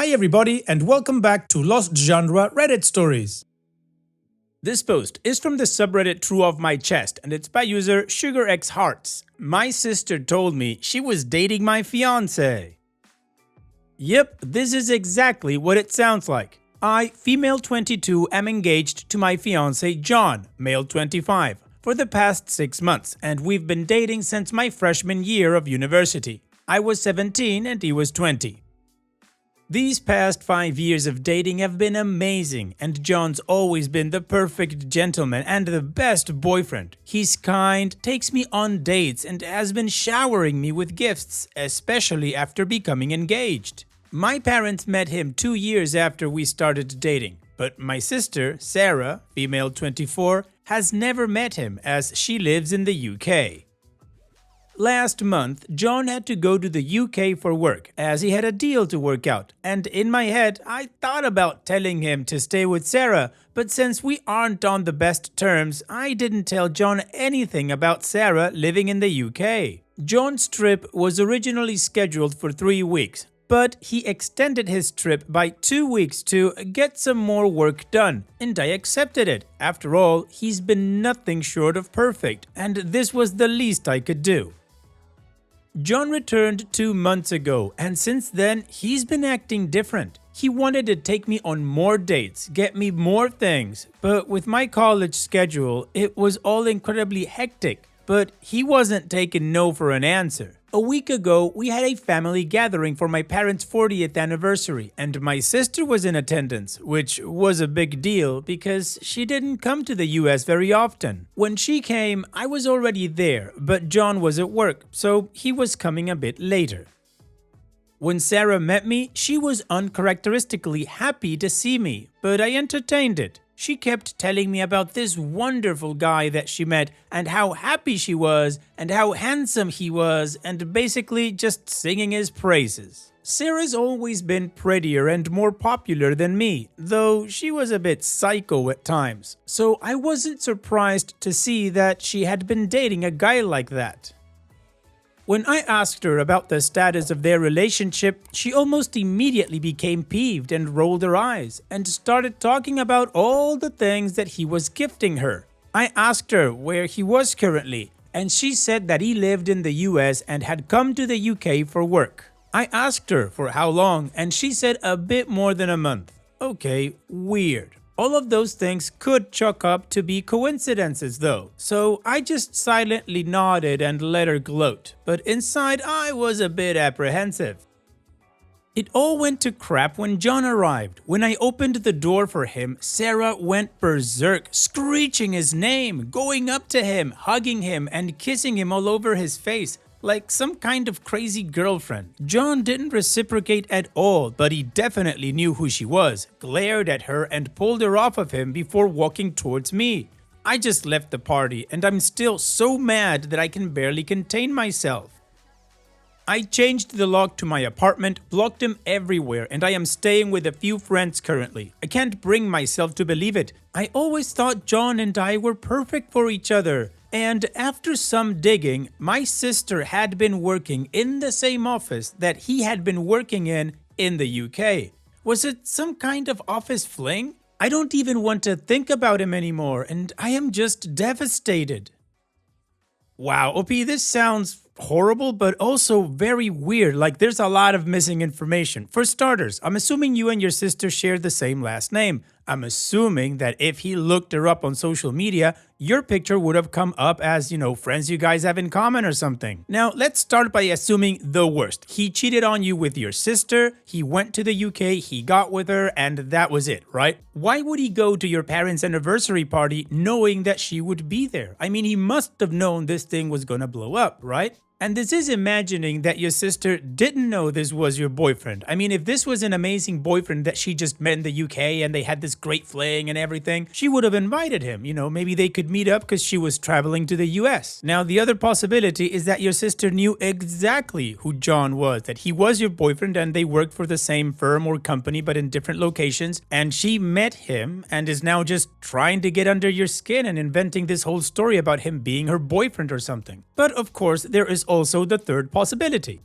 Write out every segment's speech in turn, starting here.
Hi everybody and welcome back to Lost Genre Reddit Stories. This post is from the subreddit True of My Chest and it's by user SugarXHearts. My sister told me she was dating my fiance. Yep, this is exactly what it sounds like. I, female 22, am engaged to my fiance John, male 25, for the past 6 months and we've been dating since my freshman year of university. I was 17 and he was 20. These past 5 years of dating have been amazing and John's always been the perfect gentleman and the best boyfriend. He's kind, takes me on dates and has been showering me with gifts, especially after becoming engaged. My parents met him 2 years after we started dating, but my sister, Sarah, female 24, has never met him as she lives in the UK. Last month, John had to go to the UK for work as he had a deal to work out, and in my head, I thought about telling him to stay with Sarah, but since we aren't on the best terms, I didn't tell John anything about Sarah living in the UK. John's trip was originally scheduled for 3 weeks, but he extended his trip by 2 weeks to get some more work done, and I accepted it. After all, he's been nothing short of perfect, and this was the least I could do. John returned 2 months ago, and since then, he's been acting different. He wanted to take me on more dates, get me more things, but with my college schedule, it was all incredibly hectic. But he wasn't taking no for an answer. A week ago, we had a family gathering for my parents' 40th anniversary, and my sister was in attendance, which was a big deal because she didn't come to the US very often. When she came, I was already there, but John was at work, so he was coming a bit later. When Sarah met me, she was uncharacteristically happy to see me, but I entertained it. She kept telling me about this wonderful guy that she met and how happy she was and how handsome he was and basically just singing his praises. Sarah's always been prettier and more popular than me, though she was a bit psycho at times, so I wasn't surprised to see that she had been dating a guy like that. When I asked her about the status of their relationship, she almost immediately became peeved and rolled her eyes and started talking about all the things that he was gifting her. I asked her where he was currently, and she said that he lived in the US and had come to the UK for work. I asked her for how long, and she said a bit more than a month. Okay, weird. All of those things could chalk up to be coincidences though, so I just silently nodded and let her gloat, but inside I was a bit apprehensive. It all went to crap when John arrived. When I opened the door for him, Sarah went berserk, screeching his name, going up to him, hugging him and kissing him all over his face. Like some kind of crazy girlfriend. John didn't reciprocate at all, but he definitely knew who she was, glared at her and pulled her off of him before walking towards me. I just left the party and I'm still so mad that I can barely contain myself. I changed the lock to my apartment, blocked him everywhere, and I am staying with a few friends currently. I can't bring myself to believe it. I always thought John and I were perfect for each other. And after some digging, my sister had been working in the same office that he had been working in the UK. Was it some kind of office fling? I don't even want to think about him anymore, and I am just devastated. Wow, OP, this sounds horrible, but also very weird. Like there's a lot of missing information. For starters, I'm assuming you and your sister share the same last name. I'm assuming that if he looked her up on social media, your picture would have come up as, friends you guys have in common or something. Now, let's start by assuming the worst. He cheated on you with your sister, he went to the UK, he got with her, and that was it, right? Why would he go to your parents' anniversary party knowing that she would be there? I mean, he must have known this thing was gonna blow up, right? And this is imagining that your sister didn't know this was your boyfriend. I mean, if this was an amazing boyfriend that she just met in the UK and they had this great fling and everything, she would have invited him. Maybe they could meet up because she was traveling to the US. Now, the other possibility is that your sister knew exactly who John was, that he was your boyfriend and they worked for the same firm or company but in different locations, and she met him and is now just trying to get under your skin and inventing this whole story about him being her boyfriend or something. But of course, there is also the third possibility.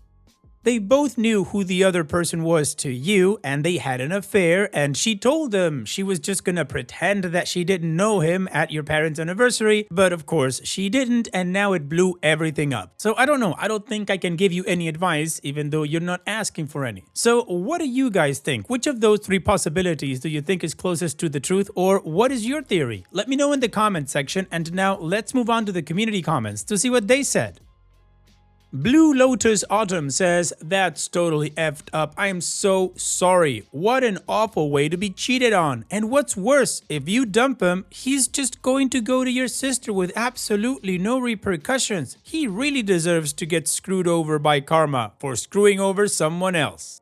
They both knew who the other person was to you, and they had an affair, and she told them she was just gonna pretend that she didn't know him at your parents' anniversary, but of course she didn't, and now it blew everything up. So I don't know, I don't think I can give you any advice, even though you're not asking for any. So what do you guys think? Which of those three possibilities do you think is closest to the truth, or what is your theory? Let me know in the comment section, and now let's move on to the community comments to see what they said. Blue Lotus Autumn says, "That's totally effed up. I am so sorry. What an awful way to be cheated on. And what's worse, if you dump him, he's just going to go to your sister with absolutely no repercussions. He really deserves to get screwed over by karma for screwing over someone else."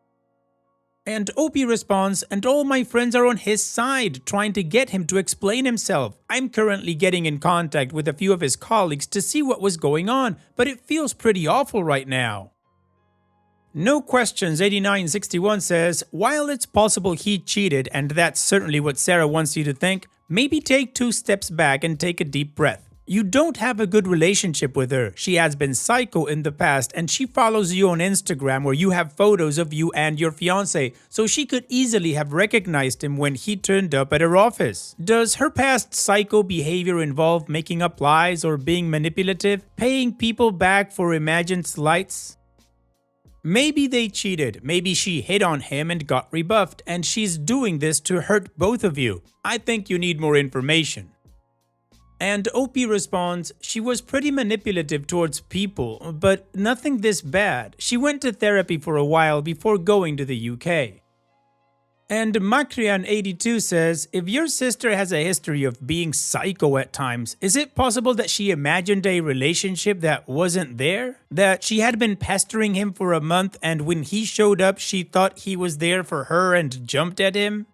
And Opie responds, "And all my friends are on his side, trying to get him to explain himself. I'm currently getting in contact with a few of his colleagues to see what was going on, but it feels pretty awful right now." No Questions 8961 says, "While it's possible he cheated, and that's certainly what Sarah wants you to think, maybe take 2 steps back and take a deep breath. You don't have a good relationship with her. She has been psycho in the past, and she follows you on Instagram where you have photos of you and your fiancé, so she could easily have recognized him when he turned up at her office. Does her past psycho behavior involve making up lies or being manipulative, paying people back for imagined slights? Maybe they cheated, maybe she hit on him and got rebuffed, and she's doing this to hurt both of you. I think you need more information." And Opie responds, "She was pretty manipulative towards people, but nothing this bad. She went to therapy for a while before going to the UK. And Makrian82 says, "If your sister has a history of being psycho at times, is it possible that she imagined a relationship that wasn't there? That she had been pestering him for a month, and when he showed up she thought he was there for her and jumped at him?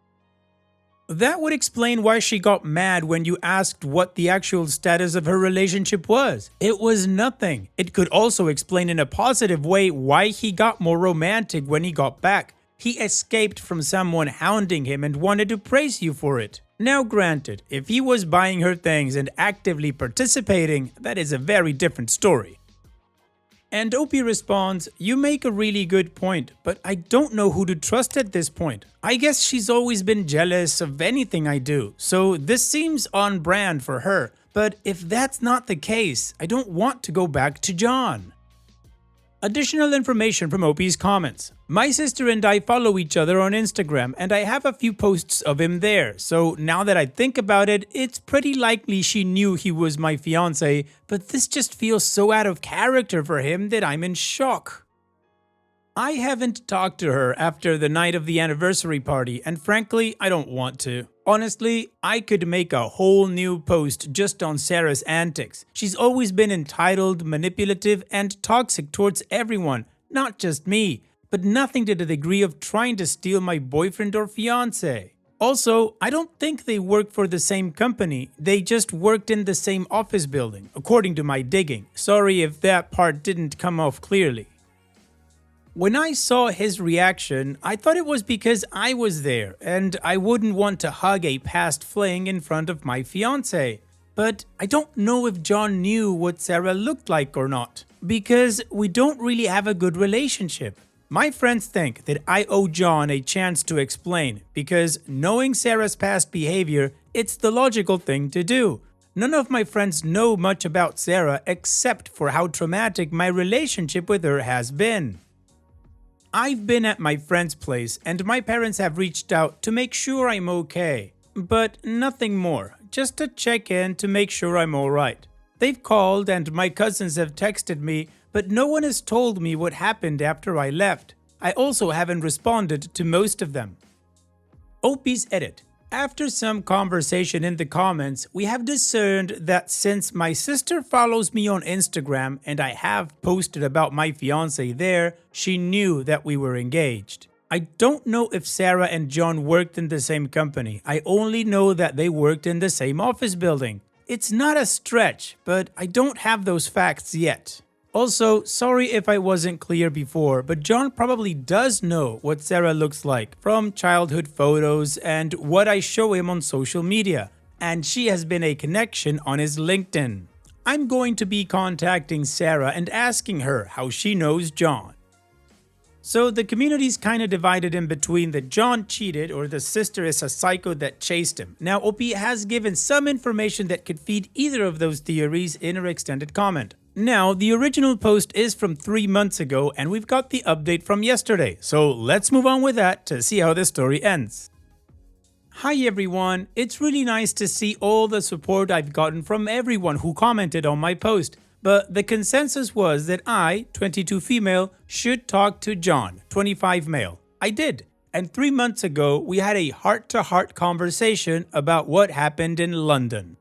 That would explain why she got mad when you asked what the actual status of her relationship was. It was nothing. It could also explain in a positive way why he got more romantic when he got back. He escaped from someone hounding him and wanted to praise you for it. Now granted, if he was buying her things and actively participating, that is a very different story." And Opie responds, "You make a really good point, but I don't know who to trust at this point. I guess she's always been jealous of anything I do, so this seems on brand for her. But if that's not the case, I don't want to go back to John." Additional information from Opie's comments. "My sister and I follow each other on Instagram, and I have a few posts of him there, so now that I think about it, it's pretty likely she knew he was my fiancé, but this just feels so out of character for him that I'm in shock. I haven't talked to her after the night of the anniversary party, and frankly, I don't want to. Honestly, I could make a whole new post just on Sarah's antics. She's always been entitled, manipulative, and toxic towards everyone, not just me, but nothing to the degree of trying to steal my boyfriend or fiancé. Also, I don't think they work for the same company, they just worked in the same office building, according to my digging. Sorry if that part didn't come off clearly. When I saw his reaction, I thought it was because I was there and I wouldn't want to hug a past fling in front of my fiancé. But I don't know if John knew what Sarah looked like or not, because we don't really have a good relationship. My friends think that I owe John a chance to explain, because knowing Sarah's past behavior, it's the logical thing to do. None of my friends know much about Sarah except for how traumatic my relationship with her has been. I've been at my friend's place and my parents have reached out to make sure I'm okay. But nothing more, just to check in to make sure I'm alright. They've called and my cousins have texted me, but no one has told me what happened after I left. I also haven't responded to most of them." Opie's edit. After some conversation in the comments, we have discerned that since my sister follows me on Instagram and I have posted about my fiancé there, she knew that we were engaged. I don't know if Sarah and John worked in the same company. I only know that they worked in the same office building. It's not a stretch, but I don't have those facts yet. Also, sorry if I wasn't clear before, but John probably does know what Sarah looks like from childhood photos and what I show him on social media, and she has been a connection on his LinkedIn. I'm going to be contacting Sarah and asking her how she knows John. So the community's kinda divided in between that John cheated or the sister is a psycho that chased him. Now OP has given some information that could feed either of those theories in her extended comment. Now, the original post is from 3 months ago and we've got the update from yesterday, so let's move on with that to see how the story ends. Hi everyone, it's really nice to see all the support I've gotten from everyone who commented on my post, but the consensus was that I, 22 female, should talk to John, 25 male. I did, and 3 months ago we had a heart-to-heart conversation about what happened in London.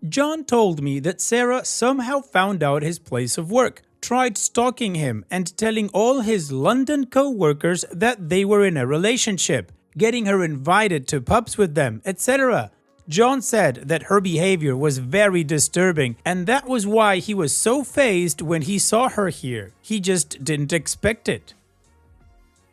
John told me that Sarah somehow found out his place of work, tried stalking him and telling all his London co-workers that they were in a relationship, getting her invited to pubs with them, etc. John said that her behavior was very disturbing and that was why he was so fazed when he saw her here. He just didn't expect it.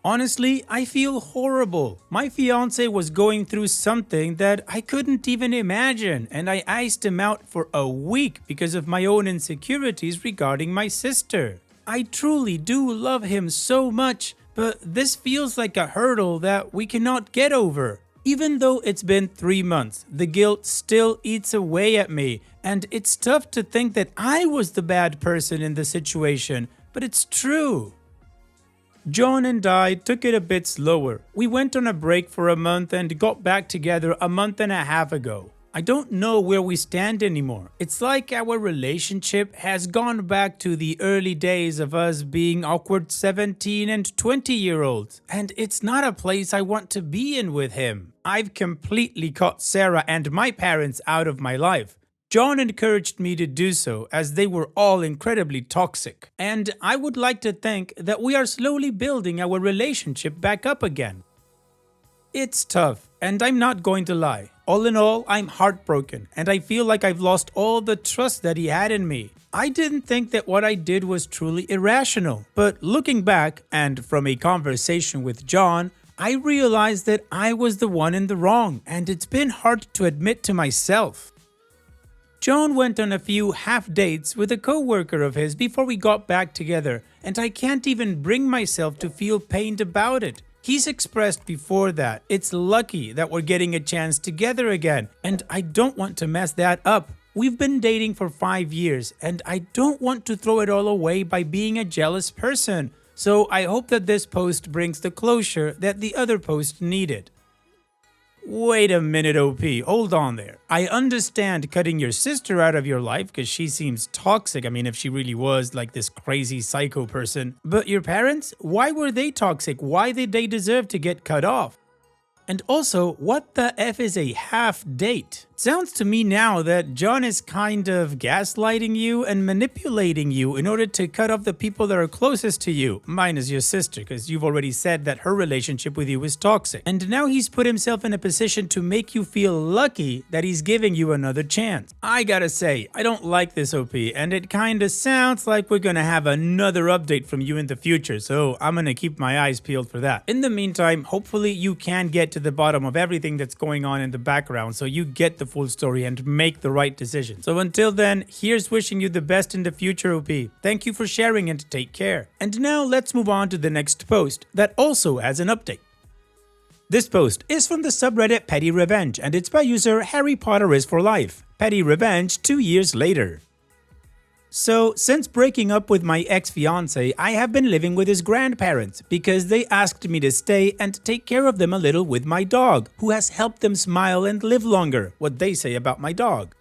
Honestly, I feel horrible. My fiance was going through something that I couldn't even imagine and I iced him out for a week because of my own insecurities regarding my sister. I truly do love him so much, but this feels like a hurdle that we cannot get over. Even though it's been 3 months, the guilt still eats away at me and it's tough to think that I was the bad person in the situation, but it's true. John and I took it a bit slower. We went on a break for a month and got back together a month and a half ago. I don't know where we stand anymore. It's like our relationship has gone back to the early days of us being awkward 17 and 20-year-olds, and it's not a place I want to be in with him. I've completely cut Sarah and my parents out of my life. John encouraged me to do so as they were all incredibly toxic, and I would like to think that we are slowly building our relationship back up again. It's tough, and I'm not going to lie. All in all, I'm heartbroken, and I feel like I've lost all the trust that he had in me. I didn't think that what I did was truly irrational, but looking back, and from a conversation with John, I realized that I was the one in the wrong, and it's been hard to admit to myself. John went on a few half dates with a co-worker of his before we got back together, and I can't even bring myself to feel pained about it. He's expressed before that it's lucky that we're getting a chance together again, and I don't want to mess that up. We've been dating for 5 years, and I don't want to throw it all away by being a jealous person, so I hope that this post brings the closure that the other post needed. Wait a minute, OP, hold on there. I understand cutting your sister out of your life because she seems toxic. I mean, if she really was like this crazy psycho person. But your parents? Why were they toxic? Why did they deserve to get cut off? And also, what the F is a half date? Sounds to me now that John is kind of gaslighting you and manipulating you in order to cut off the people that are closest to you, minus your sister, because you've already said that her relationship with you is toxic. And now he's put himself in a position to make you feel lucky that he's giving you another chance. I gotta say, I don't like this, OP, and it kinda sounds like we're gonna have another update from you in the future, so I'm gonna keep my eyes peeled for that. In the meantime, hopefully you can get to the bottom of everything that's going on in the background so you get the full story and make the right decision. So until then, here's wishing you the best in the future, OP. Thank you for sharing and take care. And now let's move on to the next post that also has an update. This post is from the subreddit Petty Revenge and it's by user Harry Potter is for life. Petty Revenge 2 years later. So, since breaking up with my ex-fiance, I have been living with his grandparents because they asked me to stay and take care of them a little with my dog, who has helped them smile and live longer, what they say about my dog.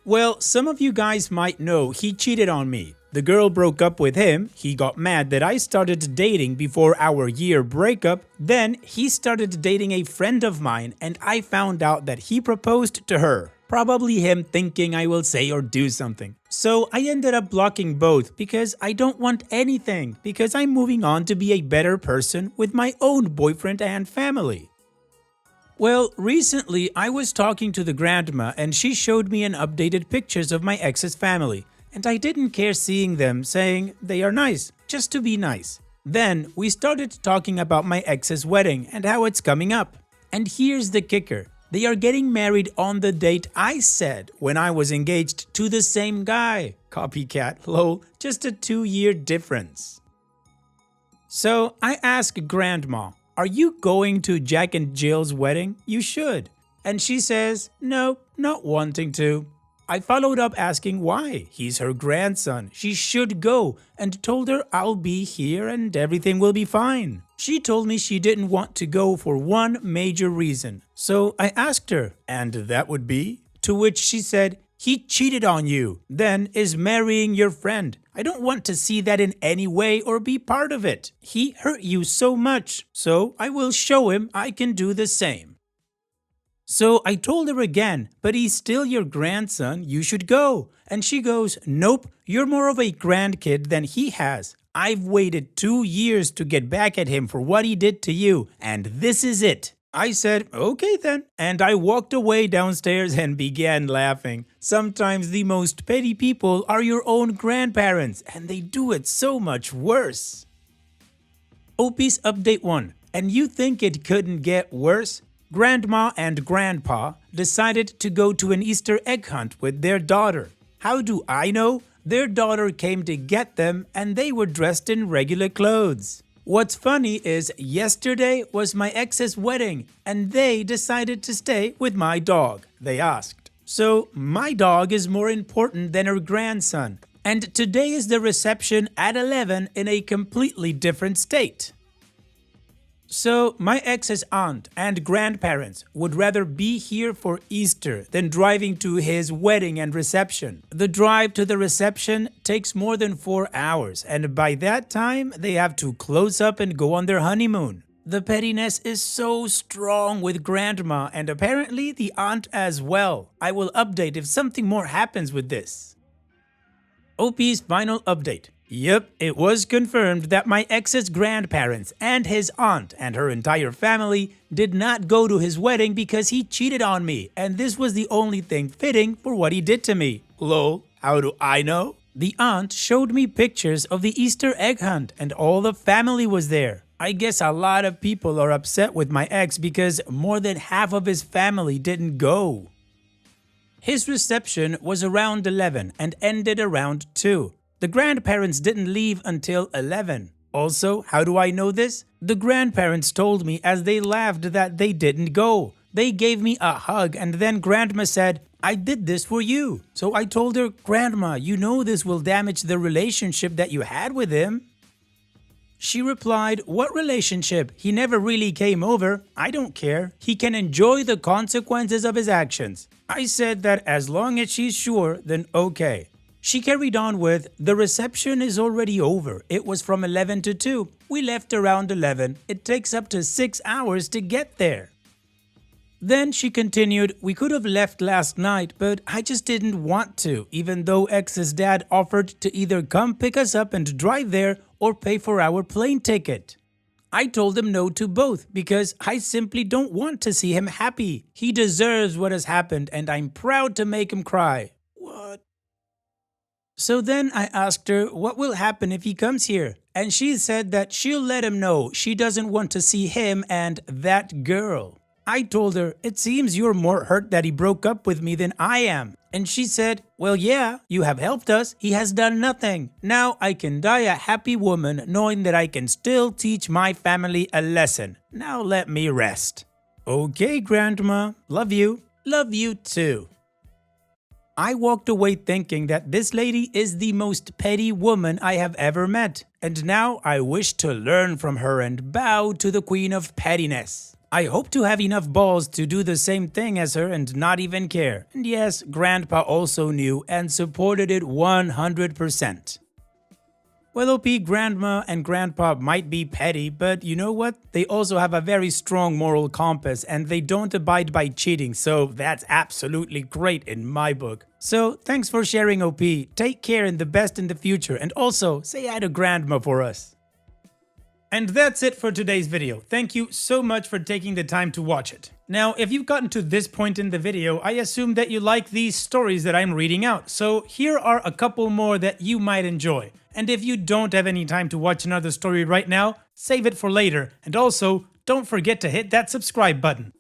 Well, some of you guys might know he cheated on me. The girl broke up with him, he got mad that I started dating before our year breakup, then he started dating a friend of mine and I found out that he proposed to her. Probably him thinking I will say or do something. So I ended up blocking both because I don't want anything because I'm moving on to be a better person with my own boyfriend and family. Well, recently I was talking to the grandma and she showed me an updated pictures of my ex's family and I didn't care seeing them saying they are nice, just to be nice. Then we started talking about my ex's wedding and how it's coming up. And here's the kicker. They are getting married on the date I said when I was engaged to the same guy. Copycat, lol, just a 2-year difference. So I asked Grandma, "Are you going to Jack and Jill's wedding? You should." And she says, "No, not wanting to." I followed up asking why. He's her grandson. She should go, and told her I'll be here and everything will be fine. She told me she didn't want to go for one major reason. So I asked her, "And that would be?" To which she said, "He cheated on you, then is marrying your friend. I don't want to see that in any way or be part of it. He hurt you so much, so I will show him I can do the same." So I told her again, "But he's still your grandson, you should go." And she goes, "Nope, you're more of a grandkid than he has. I've waited 2 years to get back at him for what he did to you, and this is it." I said, "Okay then," and I walked away downstairs and began laughing. Sometimes the most petty people are your own grandparents, and they do it so much worse. OP's Update 1. And you think it couldn't get worse? Grandma and Grandpa decided to go to an Easter egg hunt with their daughter. How do I know? Their daughter came to get them and they were dressed in regular clothes. What's funny is yesterday was my ex's wedding and they decided to stay with my dog, they asked. So my dog is more important than her grandson. And today is the reception at 11 in a completely different state. So my ex's aunt and grandparents would rather be here for Easter than driving to his wedding and reception. The drive to the reception takes more than 4 hours, and by that time they have to close up and go on their honeymoon. The pettiness is so strong with Grandma and apparently the aunt as well. I will update if something more happens with this. OP's final update. Yep, it was confirmed that my ex's grandparents and his aunt and her entire family did not go to his wedding because he cheated on me, and this was the only thing fitting for what he did to me. Lol, how do I know? The aunt showed me pictures of the Easter egg hunt and all the family was there. I guess a lot of people are upset with my ex because more than half of his family didn't go. His reception was around 11 and ended around 2. The grandparents didn't leave until 11. Also, how do I know this? The grandparents told me as they laughed that they didn't go. They gave me a hug and then Grandma said, "I did this for you." So I told her, "Grandma, you know this will damage the relationship that you had with him." She replied, "What relationship? He never really came over. I don't care. He can enjoy the consequences of his actions." I said that as long as she's sure, then okay. She carried on with, "The reception is already over. It was from 11 to 2. We left around 11. It takes up to 6 hours to get there." Then she continued, "We could have left last night, but I just didn't want to, even though ex's dad offered to either come pick us up and drive there or pay for our plane ticket. I told him no to both because I simply don't want to see him happy. He deserves what has happened and I'm proud to make him cry." What? So then I asked her what will happen if he comes here, and she said that she'll let him know she doesn't want to see him and that girl. I told her, "It seems you're more hurt that he broke up with me than I am." And she said, "Well, yeah, you have helped us. He has done nothing. Now I can die a happy woman knowing that I can still teach my family a lesson. Now let me rest." Okay, Grandma. Love you. Love you too. I walked away thinking that this lady is the most petty woman I have ever met, and now I wish to learn from her and bow to the queen of pettiness. I hope to have enough balls to do the same thing as her and not even care. And yes, Grandpa also knew and supported it 100%. Well, OP, Grandma and Grandpa might be petty, but you know what? They also have a very strong moral compass and they don't abide by cheating, so that's absolutely great in my book. So thanks for sharing, OP. Take care and the best in the future, and also say hi to Grandma for us. And that's it for today's video. Thank you so much for taking the time to watch it. Now, if you've gotten to this point in the video, I assume that you like these stories that I'm reading out. So here are a couple more that you might enjoy. And if you don't have any time to watch another story right now, save it for later. And also, don't forget to hit that subscribe button.